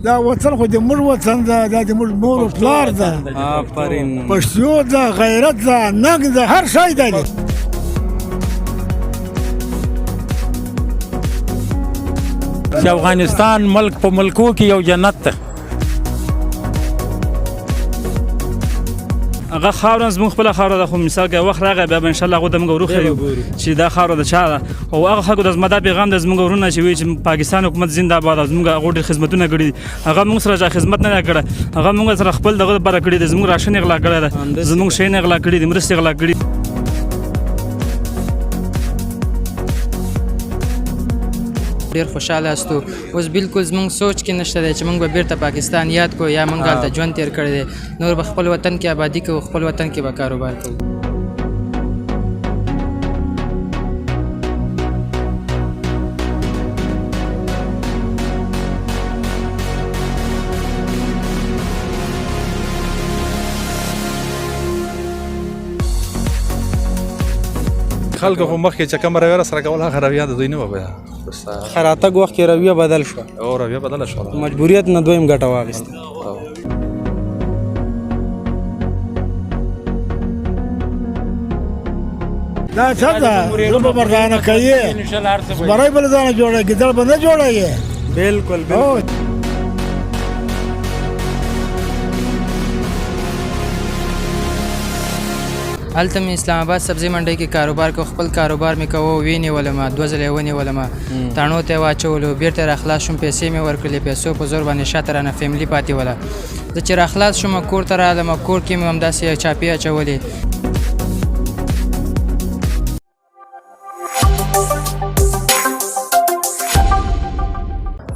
دا وطن خو د موږ وطن ده، دا د موږ مور او پلار ده. آفرین. پښتو ده، غیرت ده، ننګ ده، هر شی ده. چې افغانستان ملک په ملکو کې یو جنت ده. هغه خاوره زموږ خپله خاوره ده، خو مثال که وخت راغی بیا به انشاءالله هغو ته موږ وروښیو چې دا خاوره د چا ده. او هغه خلکو ته زما دا پیغام ده، زموږ ورونه چې وایي چې پاکستان حکومت زنده‌باد، زموږ هغو ډېر خدمتونه کړي دي. هغه موږ سره چا خدمت نه دی کړی، هغه موږ سره خپل دغه لپاره کړي دي. زموږ راشن یې غلا کړی ده، زموږ شیان یې غلا کړي دي، مرستې یې غلا کړي. ډیر خوشاله استو. اوس بالکل زمونږ سوچ کې نشته دی چې موږ به بیرته پاکستان یاد کو یا موږ هلته ژوند تیر کړی دی. نور به خپل وطن کې آبادي کوو، خپل وطن کې به کاروبار کوو. خلکو خو مخکې چې کومه رویه راسره کوله هغه رویه د دوی نه وه بیا راتګ وخت کې رویه بدل شوه او رویه بدله شوله مجبوریت نه دویم ګټه واخیسته. دا څه ده؟ زه به مردانه کوي، زمری به له ځانه جوړوي، ګیدړ به نه جوړوي. بالکل بالکل. هلته مې اسلام آباد سبزي منډۍ کې کاروبار کو، خپل کاروبار مې کوو، ونیولم، 2 ځله یې ونیولم، تاڼو ته یې واچولو، بیرته راخلاص شوم، پیسې مې ورکړلې، پیسو په زور باندې شاته رانه فیملي پاتې وله. زه چې راخلاص شوم کور ته رالم، کور کې مې همداسې چاپې اچولې.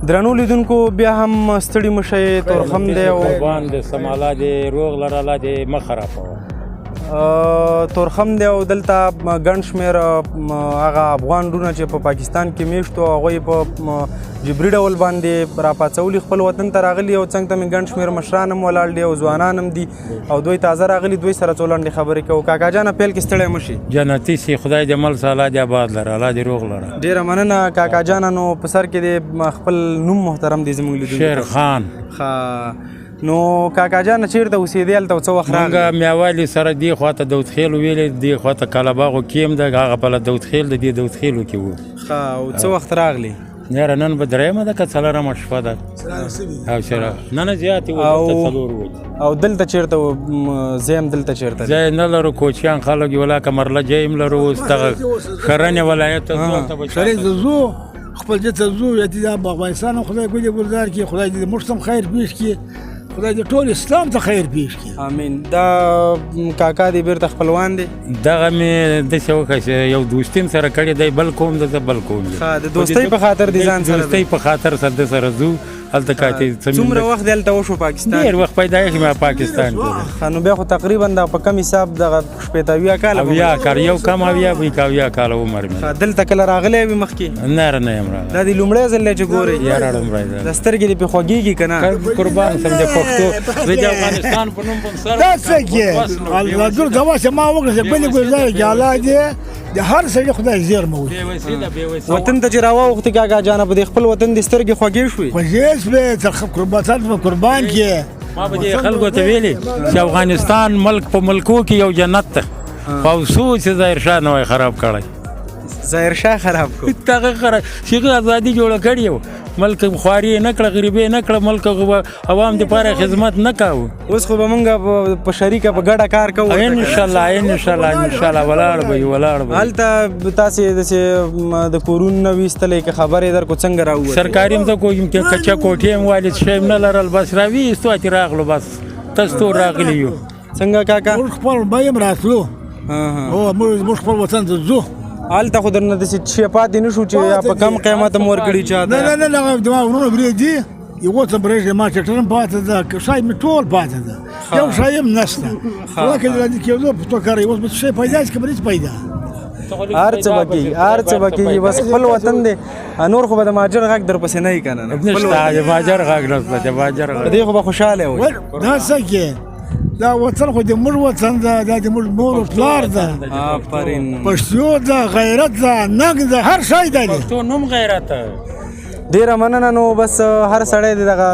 درنو لیدونکو بیا هم ستړي مشئ، تورخم دی او قربان دې سمالا دې روغ لره الله دې مه خرابوه. تورخم دی او دلته ګڼ شمېر هغه افغان وروڼه چې په پاکستان کې میشتو هغوی په جبري ډول باندې راپاڅولي خپل وطن ته راغلي او څنګ ته مې ګڼ شمېر مشران هم ولاړ دي او ځوانان هم دي او دوی تازه راغلي، دوی سره څو لنډې خبرې کوو. کاکا جانه پیل کې ستړی مه شي. جنتي سي خدای دې مل سه الله دې آباد لره الله دې روغ لره. ډېره مننه کاکا جانه. نو په سر کې دې خپل نوم محترم دی زموږ لیدونکو. شیر خان. نو کاکا جانه چېرته اوسېدې هلته څه وخت راغلی؟ موږ میوالي سره دې خواته دودخیل ویلې، دې خواته کالاباغو کې هم ده، هغه بله دودخیل د دې دودخیلو کې وو. ښه او څه وخت راغلی؟ یاره نن به درېیمه ده که څلورمه شپه ده او شره نه نه زیاتې وو، دلته 4 وو. او دلته چېرته ځای هم دلته چېرته ځای نه لرو، کوچیان خلک یې ولاکه مرله جای هم لرو. اوس دغه ښرنې ولایت ته ځو، هلته به شریک ته ځو، خپل ځای ته ځو. یا دې د افغانستان خدای ګل ګلزار کړي، خدای دې موږ ته هم خیر پېښ کړي، خدای دې ټول اسلام ته خیر پېښ کړي. امین. دا کاکا دې بیرته خپلوان دی؟ دغه مې داسې وکړه چې یو دوستیم سره کړی دی، بل کوم ده بل کوم دی. ښه، د دوستۍ په خاطر دې ځان سره؟ دوستۍ په خاطر سره د سره ځو. هلته کاتې څومره وخت دې هلته وشو پاکستان؟ ډېر وخت پیدا یې ما پاکستان کې. ښه، نو بیا خو تقریبا د په کم حساب دغه 80 کاله 80 کال، یو کم 80 کاله عمر مې. دلته کله راغلی وې مخکې؟ نه نه یم راغلی. دا دې لومړی ځل دی چې ګورې؟ یاره لومړی ځل. د سترګې دې پې خوږېږي که نه؟ قربان سم د پښتو زه د افغانستان په نوم بم سره دا څه کې الله دور دوا چې ما وکړه چې بلې ګلزار کې الله دې د هر سړي خدای زیرمه وي. وطن ته چې راواوښتې کاکا جانه، په دې خپل وطن دې سترګې خوږې شوې؟ خوږې شوې، قربان کې ما به دې خلکو ته ویلي چې افغانستان ملک په ملکو کې یو جنت ده، او څو چې ظاهر شاه نه وای خراب کړی. ظاهر شاه خراب کړو؟ دغه خراب چې ازادي جوړه کړې وه، ملک خواري یې نه کړه، غریبي یې نه کړه، ملک عوام دپاره خدمت نه کاوه. اوس خو به مونږ په شریکه په ګډه کار کوو. انشاءالله انشاءالله انشاءالله ولاړ به یو ولاړ به. هلته تاسې داسې د کورونو نه ویستلی که خبر یې درکړو څنګه راووتې؟ سرکاري مځکو کچه کوټې هم والد شی هم نه لرل، بس راویستو اتې راغلو، بس تستور راغلي یو. څنګه کاکا؟ موږ خپل به هم راتلو، موږ خپل وطن ته ځو. هلته خو درنه داسې شی پاتې نه شو چې په کم قیمت هم ورکړي چا ته؟ نه نه نه، زما ورونه برېږدي، یو ته برېږدي، ما چټر هم پاتې ده، شی مې ټول پاتې ده، یو شی هم نشته. خدا که دې کېدو په تو کار اوس به څه شی پیدا شي که به هېڅ پیدا؟ هر څه به کېږي، هر څه به کېږي، بس خپل وطن دی. نور خو به د مهاجر غږ در پسې نه وي که نه؟ نشته د مهاجر غږ نشته، د مهاجر غږ. په دې خو به خوشحاله وي. دا څه کې دا وطن خو د موږ وطن ده، دا د موږ مور او پلار ده. آفرین. پښتو ده، غیرت ده، ننګ ده، هر شی ده. پښتو نوم غیرت ده. ډیره مننه. نو بس هر سړی د دغه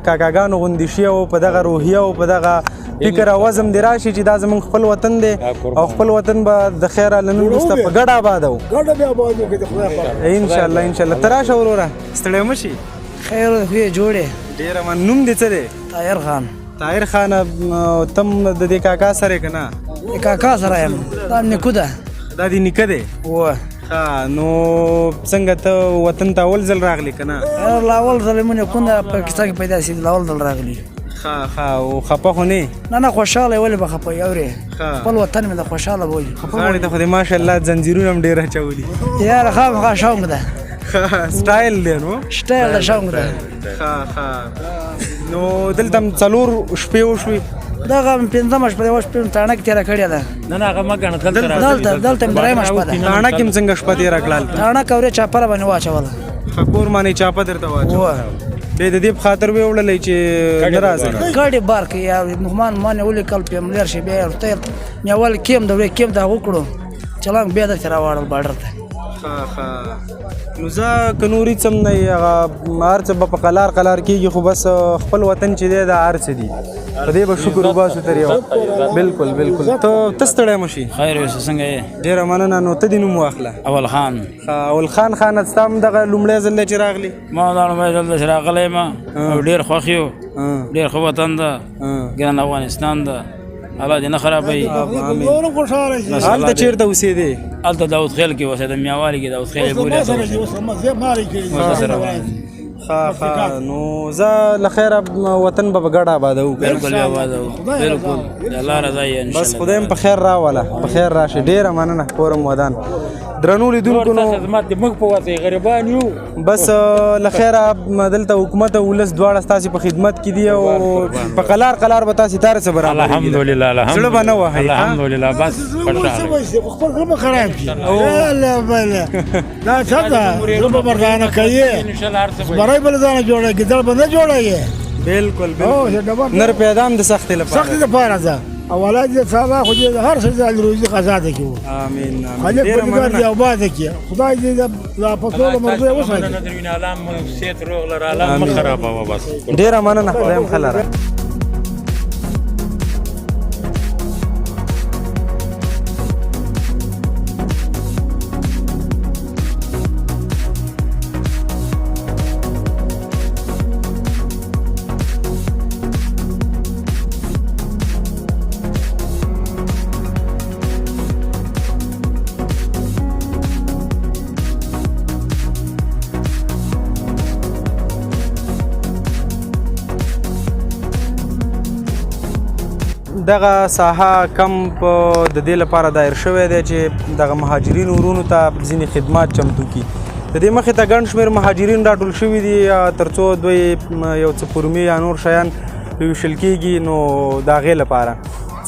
کاکاګانو غوندې شي او په دغه روحیه او په دغه فکر او عزم دې راشي چې دا زموږ خپل وطن دی او خپل وطن به د خیره له نن وروسته په ګډه آبادوو ګډه بیا آبادوو که د خدای پاک. انشاءالله انشاءالله. ته راشه وروره ستړی مه شي. خیر خوی جوړې ډیره من. نوم دې څه دی؟ طاهر خان. طاهر خان. تم د دې کاکا سره که نه؟ د کاکا سره یم. دا نیکو ده. دا دې نیکه دی؟ وه. نو څنګه ته وطن ته اول ځل راغلی که نه؟ لاول ځل مې نیکون د پاکستان کې پیدا شي لاول ځل راغلی. او خفه خو نه؟ نه خوشحاله ولې به خفه یې اورې خپل وطن مې د خوشحاله بولي. غاړې ته خو دې ماشاءالله زنځیرونه هم ډېر اچولي. یاره خامخا شوق ده. سټایل دی نو؟ سټایل د شوق ده. نو دلته هم 4 شپې وشوې؟ دغه 5مه شپه د شپې تاڼه کې تېره کړې ده. نه هغه مه ګڼه دلته مې درېیمه شپه ده. تاڼه کې هم څنګه شپه تېره کړل؟ تاڼه کورې چاپره باندې واچوله. کور باندې چاپه درته واچوله. بیا د دې په خاطر ویې وړلی چې نه راځئ؟ ګاډي بار کې یا مهمان ما ولیکل پیملیر شي بیا ورته مې اول کیم د وړې کیم دا وکړو چلنګ بیا درته راوړل بارډر ته. نو زه که نوري څه هم نه وي هغه هر څه به په قلار کېږي خو بس خپل وطن چې دی دا هر څه دي په دې به شکر وباسو تر یو. بالکل بالکل. ته ستړی مه شي. خیر اوسه څنګه یې؟ ډېره مننه. نو ته دې نوم واخله. اول خان. اول خان خانه ستا هم دغه لومړی ځل دی چې راغلي؟ ما دا لومړی ځل چې راغلی یم او ډېر خوښ یو. ډېر ښه وطن ده ګران افغانستان ده. الله دې نه خرابوي. نور خوشاله شي. هلته چېرته اوسېدې؟ هلته داود خیل کې اوسېدم میاوالي کې داود خیل یې بولې نو زه له خیره وطن به په ګډه آبادوو. بالکل آبادوو. بالکل د الله رضا یې انشاءالله. بس خدای هم په خیر راوله. په خیر راشي. ډېره مننه. کورم ودان. درنو لیدونکو نو خدمت دې موږ په واسطه غریبان یو. بس له خیره دلته حکومت او ولس دواړه ستاسې په خدمت کې دي او په قلار به تاسې تاره څه برابر الحمدلله. زړه به نه وهئ. الحمدلله. بس خوشحاله خپل زړه به خراب شي. الله بله دا څه ده زړه به مردانه کوي. زمری به له ځانه جوړوي ګیدړ به نه جوړوي. بالکل بالکل. نر پیدا هم د سختۍ لپاره. سختۍ لپاره ده. اولاد دې ساده خو دې هر څه د روزي قضا ده کې. امین خالق په دې دی آباد کې. خدای دې دا په ټول مرزه وساتي. عالم سیت روغ لر عالم خراب و بس. ډېره مننه. خدای هم ښه لره. دغه ساحه کمپ د دې لپاره دایر شوی دی چې دغه مهاجرینو ورونو ته ځینې خدمات چمتو کړي. د دې مخې ته ګڼ شمېر مهاجرین راټول شوي دي تر څو دوی یو څه فورمې یا نور شیان ویشل کېږي. نو د هغې لپاره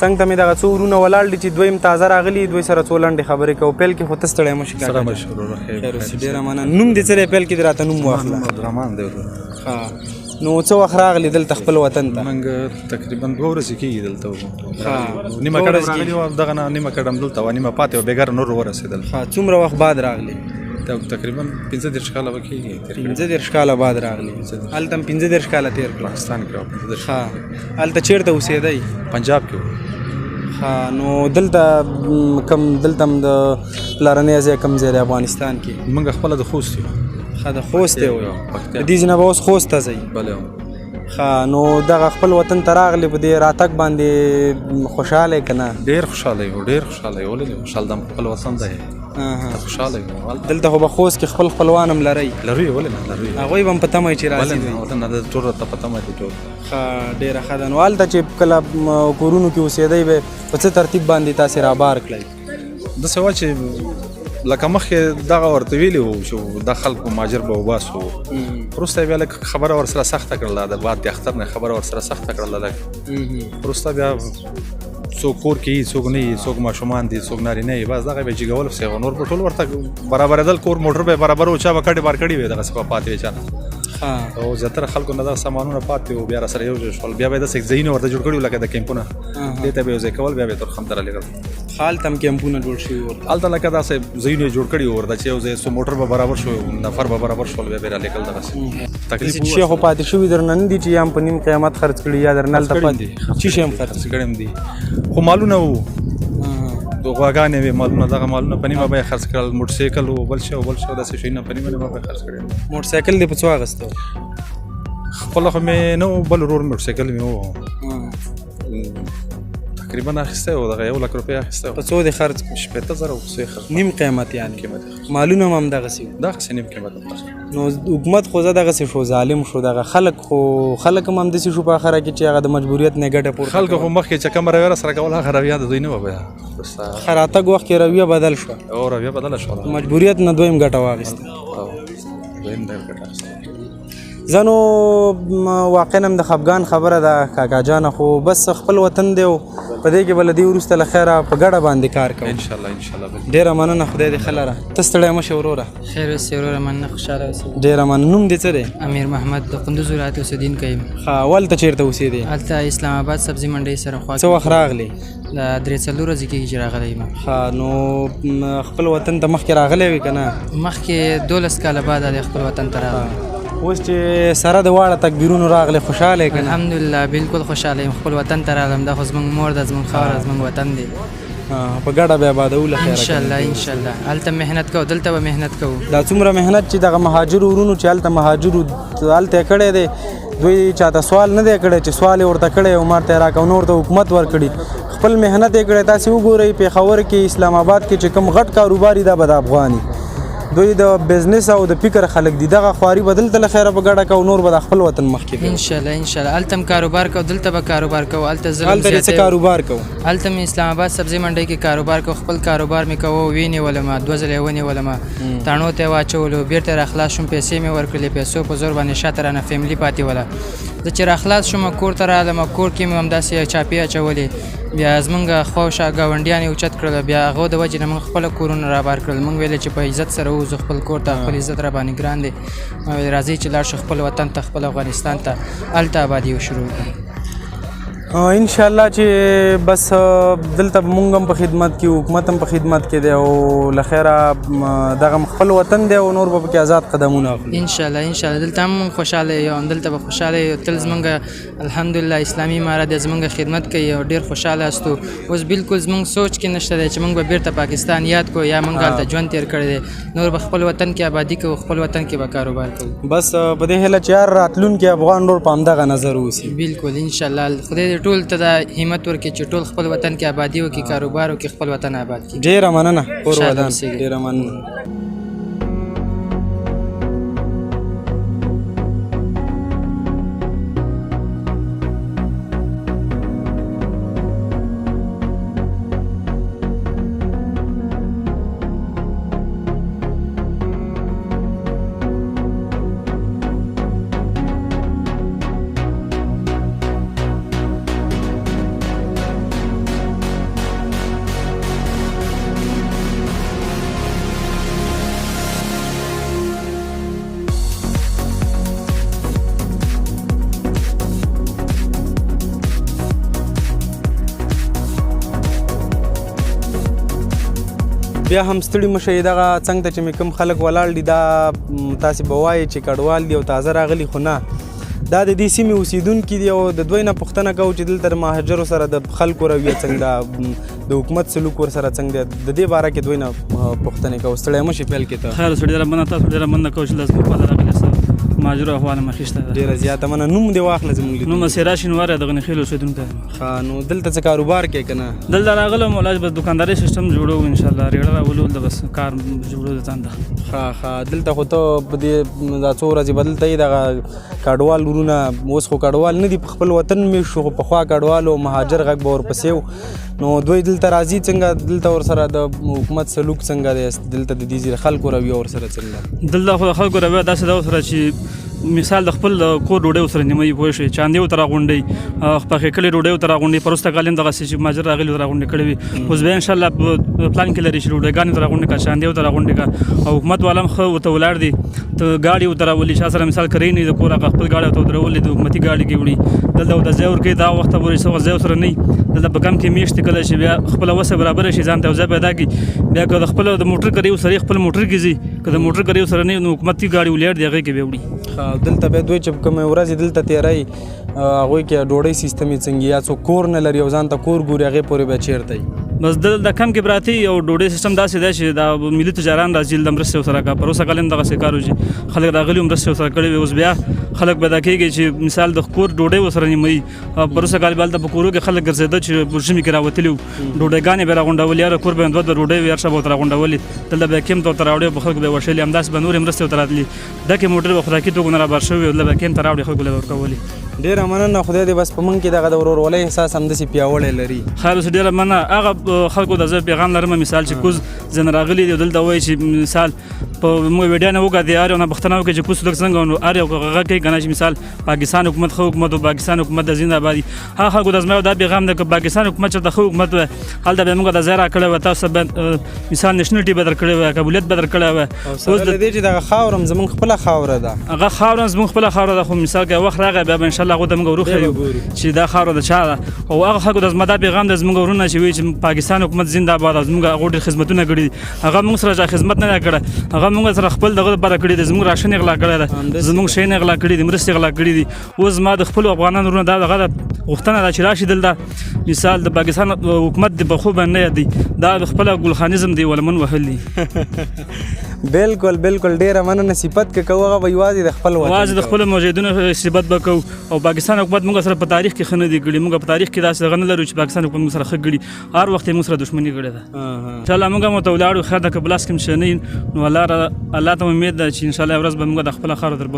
څنګ ته مې دغه څو ورونه ولاړ دي چې دوی هم تازه راغلي. دوی سره څو لنډې خبرې کوو. پیل کې خو ته ستړی مه شي. ډېره مننه. نوم دې څه دی؟ پیل کې دې راته نوم واخله. عبدالرحمن دی. نو څه وخت راغلی دلته خپل وطن ته؟ موږ تقریبا 2 ورځې کېږي دلته وو. نیمه کډه راغلي وو دغه نه نیمه کډه هم دلته وه نیمه پاتې وه بېګاره نور ورسېدل. څومره وخت بعد راغلی؟ تقریبا 15 کاله به کېږي. 15 کاله بعد راغلی. هلته هم 15 کاله تېر کړل. پاکستان کې وو. هلته چېرته اوسېدی؟ پنجاب کې وو. نو دلته کم دلته هم د پلارنی ځای کوم ځای دی افغانستان کې؟ موږ خپله د خوست یو. د خوست دی. د دې ځای نه به اوس خوست ته ځئ؟ بله. نو دغه خپل وطن ته راغلی په دې راتګ باندې خوشحاله یې که نه؟ ډېر خوشحاله یو. ډېر خوشحاله یو. ولې خوشحال دم خپل وطن دی. خوشحاله یو. دلته خو به خوست کې خپل خپلوان هم لرئ؟ لرو یې. ولې نه لرو یې. هغوی به هم په تمه چې راځي. ولې نه. وطن نه ټول راته په تمه دي ټول. ډېره ښه ده. نو هلته چې کله کورونو کې اوسېدی به په څه ترتیب باندې تاسې رابار کړئ؟ داسې وه چې لکه مخکې دغه ورته ویلي وو چې دا خلکو مهاجر به وباسو. وروسته بیا لږ خبره ورسره سخته کړله. د بعد د اختر نه خبره ورسره سخته کړله لږ. وروسته بیا څوک کور کې وي څوک نه وي. څوک ماشومان دي څوک نارینه وي. بس دغه به یې جګول پسې نور به ټول ورته برابرېدل. کور موټر به یې برابر و. چا به کډې بار کړي وې دغسې به پاتې وې چا نه. او زیاتره خلکو نه دغه سامانونه پاتې وو. بیا راسره یو ځای شول. بیا به یې داسې ځایونه ورته جوړ کړي وو لکه د کیمپونه. دې ته به یې یو ځای کول. بیا به یې تورخم ته رالېږل. هلته هم کیمپونه جوړ شوي ول هلته لکه داسې ځایونه یې جوړ کړي وو ورته چې یو ځای څو موټر به برابر شو نفر به برابر شول بیا به یې رالېږل دغسې تکلیف چې شي خو پاتې شوي درنه نه دي چې یا هم په نیم قیامت خرڅ کړي یا درنه هلته پاتې چې شي هم خرڅ کړي هم دي خو مالونه وو د غواګانې وې مالونه دغه مالونه په نیمه به یې خرڅ کړل موټرسایکل و بل شی و بل شی داسې شیونه په نیمه به یې خرڅ کړي موټرسایکل دې په څو اخیسته خپله خو مې نه و بل ورور موټرسایکل مې و تقریبا اخیستی و دغه 1 لک روپۍ اخیستی و په څو دې خرڅ 15,000 په څو یې خرڅ نیم قیمت یعنې قیمت مالونه هم همدغسې وو دغسې نیم قیمت هم خرڅ نو حکومت خو زه دغسې شو ظالم شو دغه خلک هم همداسې شو په اخره کې چې هغه د مجبوریت نه ګټه پورته خلکو خو مخکې چې کومه رویه راسره کوله هغه رویه د دوی نه وه بیا ښه راتګ وخت کې رویه بدل شوه او رویه بدله شوله مجبوریت نه دویم ګټه واخیسته دویم ډېر ګټه اخیسته زه نو واقعا هم د خفګان خبره ده کاکا جانه خو بس خپل وطن دی او په دې کې به له دې وروسته له خیره په ګډه باندې کار کوو انشاءالله ډېره مننه خدای دې ښه لره ته ستړی مه شې وروره خیر اوسې وروره مننه خوشحاله اوسې ډېره مننه نوم دې څه دی امیر محمد د کندوز ولایت اوسېدونکی یم ښه ولته چېرته اوسېدې هلته اسلام آباد سبزي منډۍ سره خوا څه وخت راغلې د 3-4 ورځې کېږي چې راغلی یم ښه نو خپل وطن ته مخکې راغلی وې که نه مخکې 12 کاله بعد د خپل وطن ته راغلی اوس چې سره د واړه تکبیرونو راغلی خوشحاله یې که نه الحمدلله بالکل خوشحاله یم خپل وطن ته راغلم دا خو زموږ مور ده زموږ خاوره زموږ وطن دی په ګډه به آبادوو له خیره انشاءالله انشاءالله هلته محنت کوو دلته به محنت کوو دا څومره محنت چې دغه مهاجرو ورونو چې هلته مهاجرو هلته یې کړی دی دوی چاته سوال نه دی کړی چې سوال یې ورته کړی او ماته یې راکړو نو ورته حکومت ورکړي خپل محنت یې کړی تاسې وګورئ پېښور کې اسلام آباد کې چې کوم غټ کاروباري دا به د افغاني دوی د بزنس او د فکر خلک دي دغه خواري به دلته له خیره په ګډه کوو نور به د خپل وطن مخکې کوو انشاءالله انشاءالله هلته هم کاروبار کوو دلته به کاروبار کوو هلته هلته دې څه کاروبار کوو هلته مې اسلام آباد سبزي منډۍ کې کاروبار کوو خپل کاروبار مې کوو ویې نیولم 2 ځله یې ونیولم تاڼو ته یې واچولو بېرته یې راخلاص شوم پیسې مې ورکړلې پیسو په زور باندې شاته رانه فیملي پاتې وله زه چې راخلاص شوم کور ته رالم کور کې مې همداسې چاپې اچولې بیا زمونږ خواوشا ګاونډیان یې اوچت کړل بیا هغو د وجې نه موږ خپله کورونه رابار کړل موږ ویلې چې په عزت سره ووځو خپل کور ته خپل عزت را باندې ګران دی راځئ چې لاړ شو خپل وطن ته خپل افغانستان ته هلته آبادي وشروع کړو انشاءالله چې بس دلته مونږ هم په خدمت کې حکومت هم په خدمت کې دی او له خیره دغه خپل وطن دی او نور به پکې آزاد قدمونه اخلو انشاءالله انشاءالله دلته هم مونږ خوشحاله یو دلته به خوشحاله یو تل زمونږ الحمدلله اسلامي امارت دی زمونږ خدمت کوي او ډېر خوشحاله استو اوس بالکل زمونږ سوچ کې نشته دی چې مونږ به بیرته پاکستان یاد کو یا مونږ هلته ژوند تېر کړی دی نور به خپل وطن کې آبادي کوو خپل وطن کې به کاروبار کوو بس په دې هیله چې هر راتلونکي افغان نور په همدغه نظر اوسي بالکل انشاءالله خدای دې ټول ته دا همت ورکړي چې ټول خپل وطن کې آبادي وکړي کاروبار وکړي خپل وطن آباد کړي ډېره مننه کور ودان ډېره مننه بیا هم ستړي مه شئ دغه څنګ ته چې مې کوم خلک ولاړ دي دا تاسې به وایئ چې کډوال دي او تازه راغلي خو نه دا د دې سیمې اوسېدونکي دي او د دوی نه پوښتنه کوو چې دلته د مهاجرو سره د خلکو رویه څنګه ده د حکومت سلوک ورسره څنګه دی د دې باره کې دوی نه پوښتنې کوو ستړی مه شي پیل کې ته خیر اوسه ډېره مننه تاسو ډېره مننه کوم چې لاس په خواله راغلاست مهاجرو احوال مخیشته ده ډېره زیاته مننه نوم دې واخله زموږ نوم سیرا شینوار د غنخیل اوسېدونکی ښه نو دلته څه کاروبار کوې که نه دلته راغلم ولاج بس دکانداري سیستم جوړو انشاءالله ریړه راولو د بس کار جوړو د تانده ښه دلته خو ته په دې دا څو ورځې به دلته یې دغه کډوال ورونه اوس خو کډوال نه دي په خپل وطن مې شو خو پخوا کډوال او مهاجر غږ به ورپسې و نو دوی دلته راځي څنګه دلته ورسره د حکومت سلوک څنګه دی دلته د دې خلکو رویه ورسره څنګه دلته خو د خلکو رویه داسې ده ورسره چې مثال د خپل کور ډوډۍ ورسره نیمه وي پوه شئ چاندې ورته راغونډوي پخې کړې ډوډۍ ورته راغونډوي په وروسته کال هم دغسې چې مهاجر راغلي ورته راغونډې کړې وي اوس بیا انشاءالله په پلان کې لري چې ډوډۍ ورته راغونډې کړه چاندې ورته راغونډې کړه او حکومت والا هم ښه ورته ولاړ دي ته ګاډي ورته راولي چا سره مثال کرۍ نه وي د کور هغه خپل ګاډي ورته ودرولې د حکومتي ګاډي کې وړي دلته ورته ځای ورکوي دا وخته پورې څه ځای ورسره نه وي دلته په کم کې میاشتې کله چې بیا خپله وسه برابره شي ځان ته یو ځای پیدا کړي بیا که د خپله د موټر کرې سره خپل موټر کې ځي که د موټر کرې سره نه نو حکومتي ګاډي ولاړ دی هغې کې بیا وړي دلته بیا دوی چې کومې ورځې دلته تېروي هغوی کې ډوډۍ سیستم یې څنګه یا څوک کور نه لري او ځان ته کور ګوري هغې پورې بیا چېرته وي بس د کم کې پراته او ډوډۍ سیستم داسې دی چې دا ملي تجاران راځي د مرستې سره کا پروسه کال هم دغسې کار وشي خلک راغلي مرستې سره کړی وي اوس بیا خلک پیدا کېږي چې مثال د کور ډوډۍ ورسره نیموي پروسه کال به هلته په کورو کې خلک ګرځېده چې په ژمي کې راوتلي وو ډوډۍ به راغونډولې یاره کور به یې دوه ډوډۍ وي هر شی به ورته راغونډولې دلته به یې کیمپ ته ورته راوړې په خلکو به یې ورشلې همداسې به نورې مرستې ورته راتلې ډکې موټرې به خوراکي توکو نه رابار شوي دلته به کیمپ ته راوړې خلکو له ورکولې ډېره مننه خدای دې بس په موږ کې دغه د ورورولۍ احساس همداسې پیاوړی لري خیر اوس ډېره مننه هغه خلکو ته زه پیغام لرم مثال چې کوز ځنه راغلي دي دلته وایي چې مثال په موږ ویډیو نه وکړې هر یو نه پوښتنه وکړي چې کوز لږ څنګه نو هر یو هغه کوي که نه چې مثال پاکستان حکومت ښه حکومت او پاکستان حکومت د زنده‌باد هغه خلکو ته زما دا پیغام دی که پاکستان حکومت چېرته ښه حکومت وی هلته به موږ ته ځای راکړی وی تاسو به مثال نیشنلټي به درکړې وی قبولیت به درکړی وی اوس د دې چې دغه خاوره هم زموږ خپله خاوره ده هغه خاوره زموږ خپله خاوره ده خو مثال که وخت راغی بیا به انشاءالله هغو ته موږ وروښیو چې دا خاوره د چا ده او هغه خلکو ته زما دا پیغام دی زموږ ورونه چې وایي چې پاکستان حکومت زنده‌باد او زموږ هغو ډېر خدمتونه کړي دي هغه موږ سره چا خدمت نه دی کړی هغه موږ سره خپل دغه لپاره کړي دي زموږ راشن یې غلا کړی ده زموږ شی نه غلا کړي دي مرستې غلا کړي دي اوس زما د خپلو افغانانو ورونه دا دغه غوښتنه ده چې راشي دلته مثال د پاکستان حکومت د په خوب نه یادي دا د خپله ګلخانیزم دی ولمن وهل دي بالکل بالکل ډېره مننه صفت که کوو هغه به یوازې د خپل وطن یوازې د خپلو مجاهدینو صفت به کوو او پاکستان حکومت موږ سره په تاریخ کې ښه نه دي کړي موږ په تاریخ کې داسې هغه نه لرو چې پاکستان حکومت موږ سره ښه کړي هر وخت یې موږ سره دښمني کړې ده انشاءالله موږ هم ورته ولاړو خیر ده که بلاس کې هم شه نه نو الله ته ورځ ده چې انشاءالله یوه ورځ به موږ د خپله خاوره تر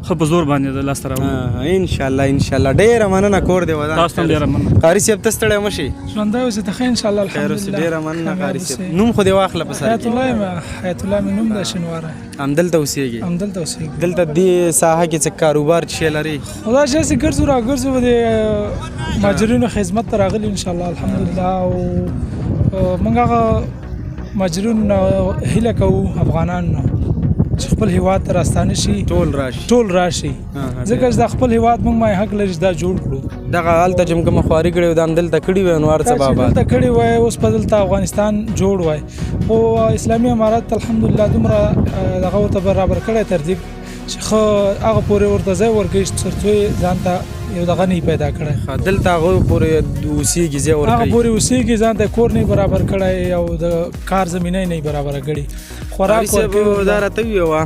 ښه په زور باندې لاسته راوړو انشاءالله انشاءالله ډېره مننه کور دې ودان تاسو ته هم ډېره مننه قاري صاحب ته ستړی مه شي ژوندی اوسې ته ښه انشاءالله خیر اوسې ډېره مننه قاري صاحب نوم خو دې واخله په سر کې حیات الله مې نوم ده شینواره همدلته اوسېږي همدلته اوسېږي دلته دې ساحه کې څه کاروبار څه شی لري خو دا شی چې ګرځو راګرځو به د مهاجرینو خدمت ته راغلي انشاءالله الحمدلله او موږ هغه مهاجرینو نه هیله کوو افغانانو چې خپل هیواد ته راستانه شي ټول راشي ځکه چې دا خپل هیواد موږ ما حق لري چې دا جوړ کړو دغه هلته چې کومه خواري کړې وي دا هم دلته کړي وي نو هر څه به آباد دلته کړي وای اوس په دلته افغانستان جوړ وای خو اسلامي امارات الحمدلله دومره دغه ورته برابر کړی ترتیب چې ښه هغه پورې ورته ځای ورکوي تر څو یې ځان ته یو دغه نه پیدا کړی دلته هغوی پورې اوسېږي ځای ورکوي هغه پورې اوسېږي ځان ته کور نه برابر کړی او د کار زمینه نه برابره کړي خوراک ورکوي دا راته ویوه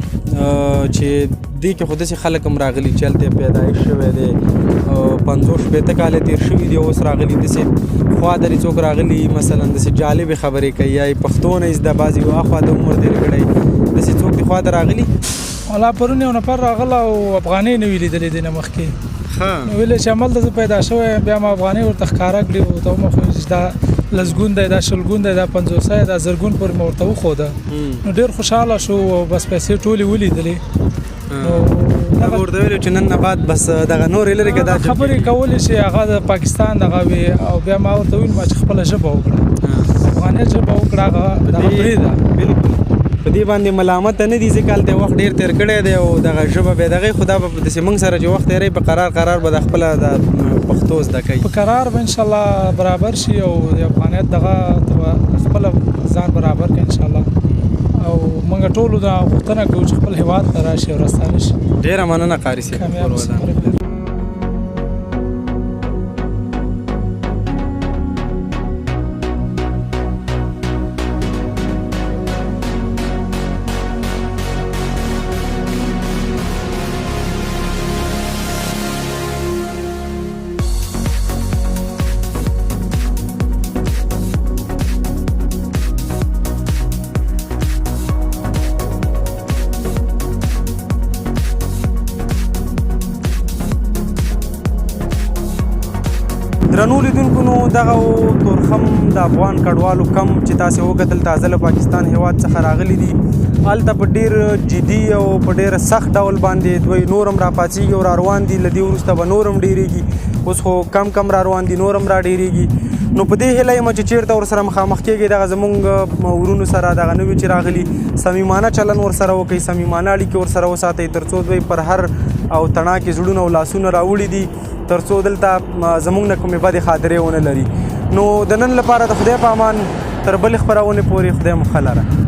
چې دې کې خو داسې خلک هم راغلي چې هلته پیدایش شوی دی 50-60 کاله تېر شوي دي اوس راغلي داسې خوا درې څوک راغلي مثلا داسې جالبې خبرې کوي یا یې پښتو نه زده بعضې یو اخوا ته عمر تېر کړی داسې څوک دې خوا ته راغلي والله پرون یو نفر راغله او افغانۍ نه وي لیدلې دې نه مخکې نو ویلې چې عمل داسې پیدا شوی بیا ما افغانۍ ورته ښکاره کړي ورته ومه خو چې دا لسګون دی دا شلګون دی دا 500 دا زرګون پورې مې ورته وښوده نو ډېر خوشحاله شو او بس پیسې ټولې ولیدلې نو هغه ورته ویلو چې نن نه بعد بس دغه نورې لرې که دا خبرې کولې چې هغه د پاکستان دغه وي او بیا ما ورته ویل ما چې خپله ژبه وکړه افغانیت ژبه وکړه هغه دغه پرېږده بالکل په دې باندې ملامت نه دي ځکه هلته وخت ډېر تېر کړی دی او دغه ژبه بیا دغې خو دا به داسې موږ سره چې وخت تېروي په قرار به د خپله د پښتو زده کوي په قرار به انشاءالله برابر شي او د افغانیت دغه خپله ځان برابر کړي انشاءالله او موږ ټولو دا غوښتنه کوو چې خپل هیواد ته راشي او راستانه شي ډېره مننه قاري صاحب کامیاب درنو لیدونکو نو دغه تورخم د افغان کډوالو کم چې تاسې وکتل تازه له پاکستان هیواد څخه راغلي دي هلته په ډېر جدي او په ډېر سخت ډول باندې دوی نور هم راپاڅېږي او را روان دي له دې وروسته به نور هم ډېرېږي اوس خو کم را روان دي نور هم را ډېرېږي نو په دې هیله یم چې چېرته ورسره مخامخ کېږي دغه زموږ ورونو سره دغه نوي چې راغلي صمیمانه چلن ورسره وکړي صمیمانه اړیکې ورسره وساتئ تر څو دوی پر هر او تڼاکې زړونه او لاسونه راوړي دي تر څو دلته زموږ نه کومې بدې خاطرې ونه لري نو د نن لپاره د خدای په امان تر بلې خپرونې پورې خدای مو ښه لره.